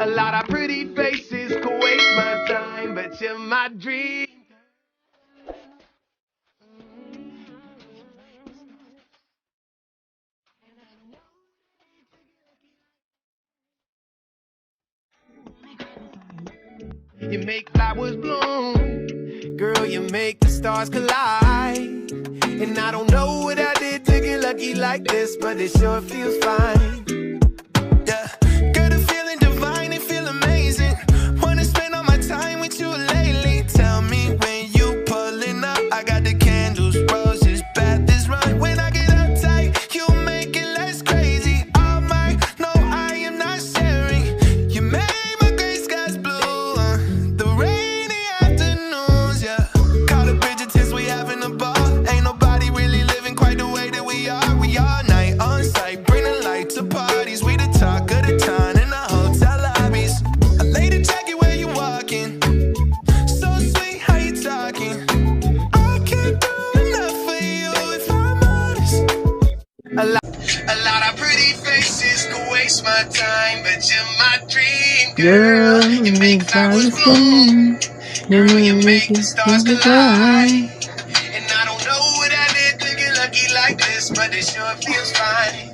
A lot of pretty faces could waste my time, but you're my dream. You make flowers bloom, girl, you make the stars collide. And I don't know what I did to get lucky like this, but it sure feels fine. Yeah, got a feeling divine and feel amazing. Wanna spend all my time with you lately. Tell me when you pulling up, I got the candles, roses, bath is run. When I get uptight, you make it less crazy. All mine, no, I am not sharing. You made my gray skies blue, the rainy afternoons, yeah. Call the Bridgertons, we having a ball. Ain't nobody really living quite the way that we are. We all night on site, bring the light to parties. We the talk of the town in the hotel lobbies. I lay the jacket where you walking. So sweet, how you talking? I can't do enough for you if I'm honest. A lot of pretty faces could waste my time, but you're my dream girl. You make flowers bloom, girl, you make the stars collide. And I don't know what I did to get lucky like this, but it sure feels fine.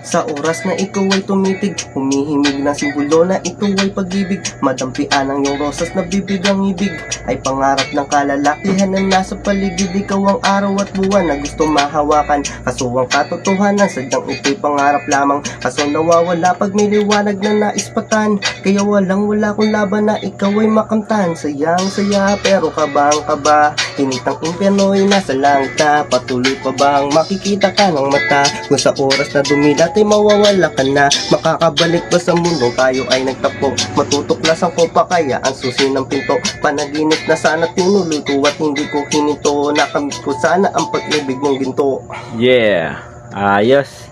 Sa oras na ikaw ay tumitig, humihimig na simbolo na ito ay pag-ibig. Madampian ang iyong rosas na bibig, ang ibig ay pangarap ng kalalakihan na nasa paligid. Ikaw ang araw at buwan na gusto mahawakan, kaso ang katotohanan sadyang ito'y pangarap lamang. Kaso nawawala pag may liwanag na naispatan, kaya wala kong laban na ikaw ay makamtan. Sayang saya pero kabang kaba, initang impyerno'y nasa langit na. Patuloy pa bang makikita ka ng mata, kung sa oras na dumilat ay mawawala ka na. Makakabalik ba sa mundong tayo ay nagtapo? Matutuklasan ko pa kaya ang susi ng pinto? Panaginip na sana tinuluto at hindi ko hininto. Nakamit ko sana ang pag-ibig mong ginto. Yeah, ayos.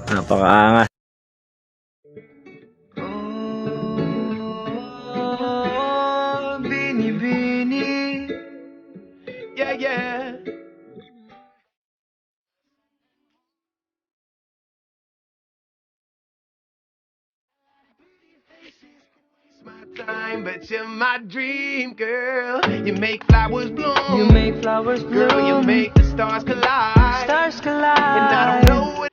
Napakaangas. Oh, Bini Bini, yeah, yeah. My time, but you're my dream girl. You make flowers bloom. You make flowers bloom. Girl, you make the stars collide. Stars collide. And I don't know what.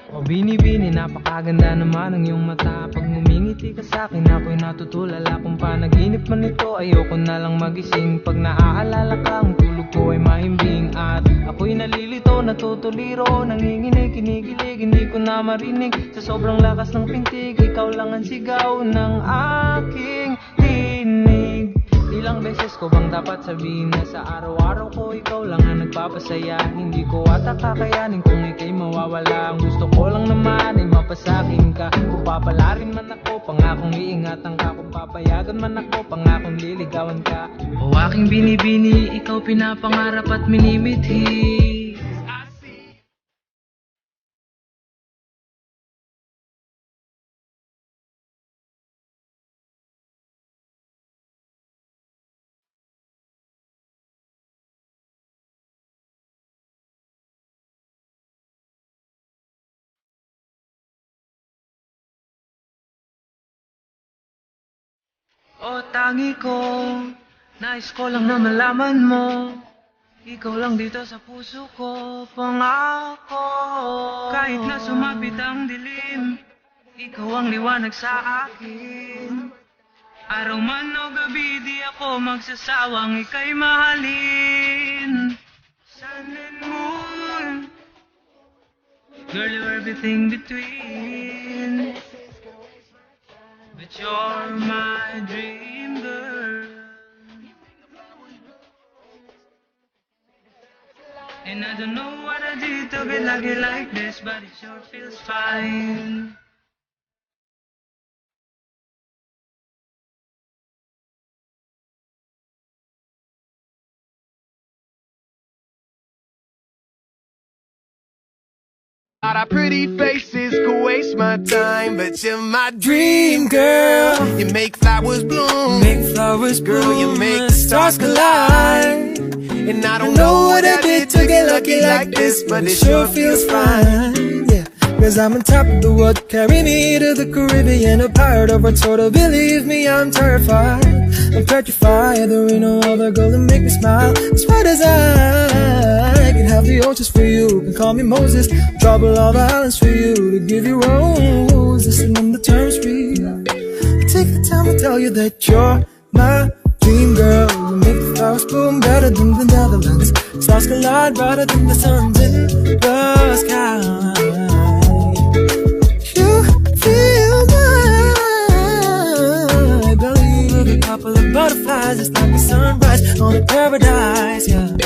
Oh Bini Bini, napakaganda naman ang iyong mata. Pag ngumingiti ka sa'kin, ako'y natutulala. Kung panaginip man ito, ayoko na lang magising. Pag naaalala ka, ang tulog ko ay mahimbing. At ako'y nalilito, natutuliro, nanginginig, kinikilig, hindi ko na marinig. Sa sobrang lakas ng pintig, ikaw lang ang sigaw ng aking tinig. Ilang beses ko bang dapat sabihin na sa araw-araw ko ikaw lang ang nagpapasaya. Hindi ko ata kakayanin kung ika'y mawawala. Ang gusto ko lang naman ay mapasakin ka. Kung papalarin man ako, pangakong iingatan ka. Kung papayagan man ako, pangakong liligawan ka. O aking binibini, ikaw pinapangarap at minimithi. O tangi ko, nais ko lang na malaman mo, ikaw lang dito sa puso ko, pangako. Kahit na sumapit ang dilim, ikaw ang liwanag sa akin. Araw man o gabi, di ako magsasawang ika'y mahalin. Sun and moon, girl, you're everything between. But you're my dream girl, and I don't know what I did to get lucky like this, but it sure feels fine. A lot of pretty faces could waste my time, but you're my dream girl. You make flowers bloom. Make flowers bloom. Girl, you make the stars collide. And I don't know what I did to get lucky like this, but it sure feels fine. Yeah. as I'm on top of the world. Carry me to the Caribbean, a pirate of a total. Believe me, I'm terrified, I'm petrified. There ain't no other girl to make me smile as bright as I can have the oceans for you. Can call me Moses, trouble all the islands for you, to give you roses and then the terms free. Take the time to tell you that you're my dream girl. You make the flowers bloom better than the Netherlands. Stars collide brighter than the suns in the sky. You fill my belly with a couple of butterflies. It's like a sunrise on a paradise, yeah.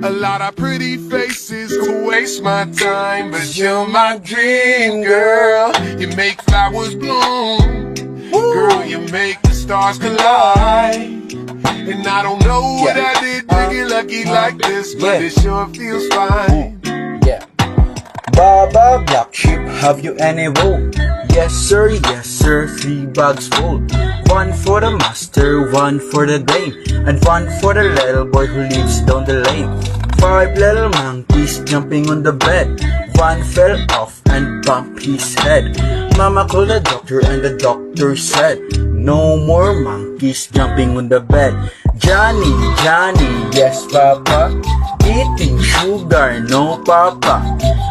A lot of pretty faces to waste my time, but you're my dream girl. You make flowers bloom, girl, you make the stars collide. And I don't know what I did to get lucky like this, but it sure feels fine. Yeah. Baba Black Sheep, have you any wool? Yes sir, 3 bags full. One for the master, one for the dame, and one for the little boy who lives down the lane. 5 little monkeys jumping on the bed. One fell off and bumped his head. Mama called the doctor and the doctor said, no more monkeys jumping on the bed. Johnny, yes papa. Eating sugar, no papa.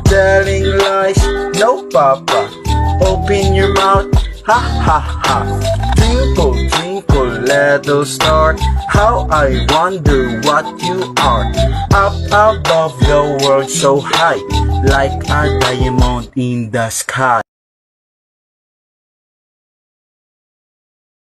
Telling lies, no papa. Open your mouth, ha ha ha. Twinkle, twinkle, little star, how I wonder what you are. Up above the world so high, like a diamond in the sky.